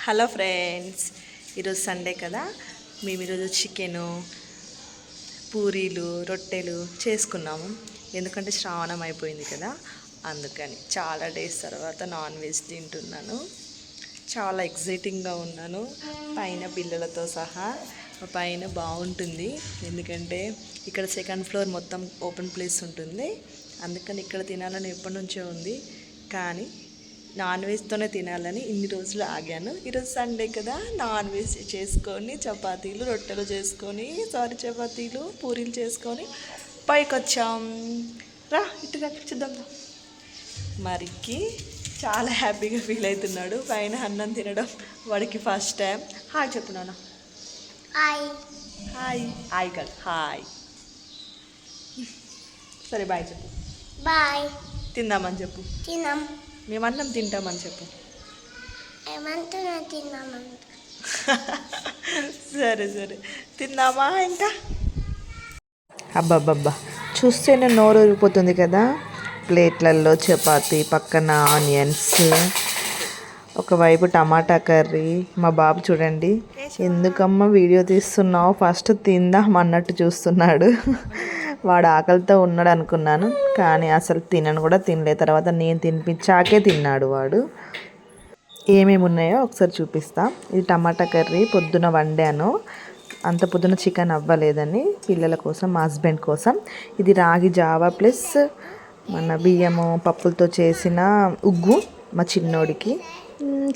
Hello friends, ఈరోజు Sunday కదా. మేము ఈరోజు చికెను, పూరీలు, రొట్టెలు చేసుకున్నాము. ఎందుకంటే శ్రావణం అయిపోయింది కదా, అందుకని చాలా డేస్ తర్వాత నాన్ వెజ్ తింటున్నాను. చాలా ఎక్సైటింగ్గా ఉన్నాను. పైన పిల్లలతో సహా పైన బాగుంటుంది, ఎందుకంటే ఇక్కడ సెకండ్ ఫ్లోర్ మొత్తం ఓపెన్ ప్లేస్ ఉంటుంది. అందుకని ఇక్కడ తినాలని ఎప్పటి నుంచో ఉంది, కానీ నాన్ వెజ్తోనే తినాలని ఇన్ని రోజులు ఆగాను. ఈరోజు సండే కదా, నాన్ వెజ్ చేసుకొని చపాతీలు, రొట్టెలు చేసుకొని చపాతీలు, పూరీలు చేసుకొని పైకి వచ్చాం. రా ఇటుగా చూద్దాం. మరికి చాలా హ్యాపీగా ఫీల్ అవుతున్నాడు పైన అన్నం తినడం. వాడికి ఫస్ట్ టైం. హాయ్ చెప్పు నాన్న. హాయ్ హాయ్ హాయ్ కాదు, హాయ్. సరే బాయ్ చెప్పు. బాయ్. తిందామని చెప్పు. తిన్నాం. మేము అన్నం తింటామని చెప్పు. ఏమంటున్నా? తిన్నామంట. సరే సరే తిందామా ఇంకా. అబ్బాబ్బా, చూస్తేనే నోరు ఊరిపోతుంది కదా. ప్లేట్లలో చపాతీ, పక్కన ఆనియన్స్, ఒకవైపు టమాటా కర్రీ. మా బాబు చూడండి, ఎందుకమ్మా వీడియో తీస్తున్నావు, ఫస్ట్ తిందాం అన్నట్టు చూస్తున్నాడు. వాడు ఆకలితో ఉన్నాడు అనుకున్నాను, కానీ అసలు తినను కూడా తినలే. తర్వాత నేను తినిపించాకే తిన్నాడు వాడు. ఏమేమి ఉన్నాయో ఒకసారి చూపిస్తా. ఇది టమాటా కర్రీ, పొద్దున వండాను. అంత పొద్దున చికెన్ అవ్వలేదని పిల్లల కోసం, మా హస్బెండ్ కోసం. ఇది రాగి జావా ప్లస్ మన బియ్యము పప్పులతో చేసిన ఉగ్గు మా చిన్నోడికి.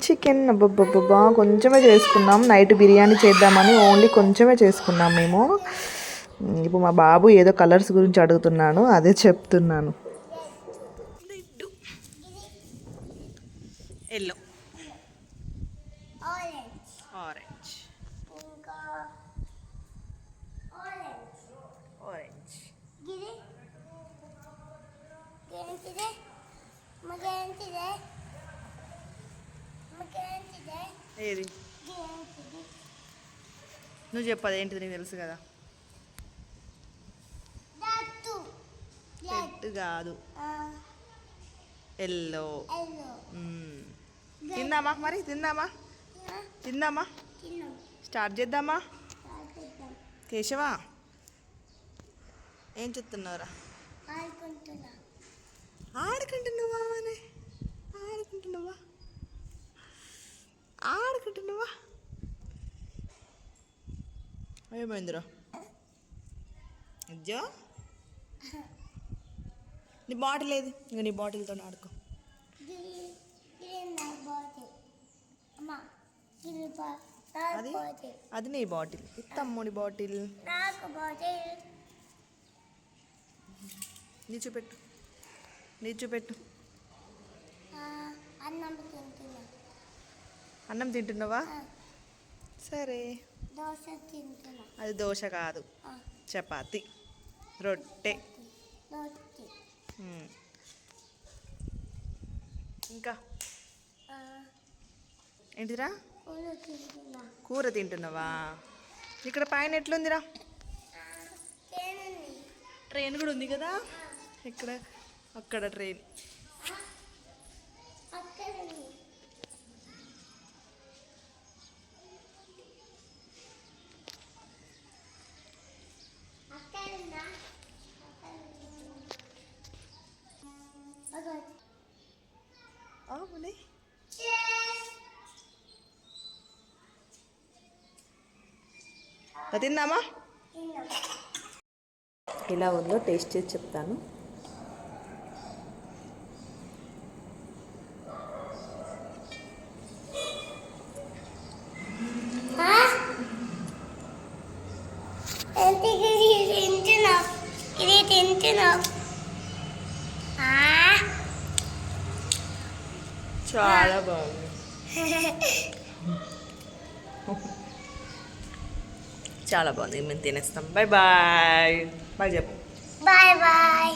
చికెన్ అబ్బబ్బబ్బా కొంచెమే చేసుకున్నాం. నైట్ బిర్యానీ చేద్దామని ఓన్లీ కొంచెమే చేసుకున్నాం మేము. ఇప్పుడు మా బాబు ఏదో కలర్స్ గురించి అడుగుతున్నాను, అదే చెప్తున్నాను. Yellow, orange, orange. ఏది నువ్వు చెప్పదు ఏంటిది, నీకు తెలుసు కదా. రెడ్ కాదు, ఎల్లో. తిందామా మరి, తిందామా స్టార్ట్ చేద్దామా. కేశవా ఏం చెప్తున్నావురా? ఆడుకుంటున్నావా ఏమైందిరా? అజ్జో, నీ బాటిల్ ఏది? ఇంకా నీ బాటిల్తో ఆడుకో. అది నీ బాటిల్, తమ్ముడి బాటిల్. నీ చూపెట్టు. అన్నం తింటున్నావా? సరే. అది దోశ కాదు, చపాతి, రొట్టె. ఇంకా ఏంటిరా? కూర తింటున్నావా? ఇక్కడ పైన ఎట్లుందిరా? ట్రైన్ కూడా ఉంది కదా ఇక్కడ. అక్కడ ట్రైన్. తిందామా? ఎలా ఉందో టేస్ట్ చేసి చెప్తాను. చాలా బాగుంది. చాలా బాగుంది. మేము తినేస్తాం. Bye bye. బాయ్ చెప్పు. Bye bye.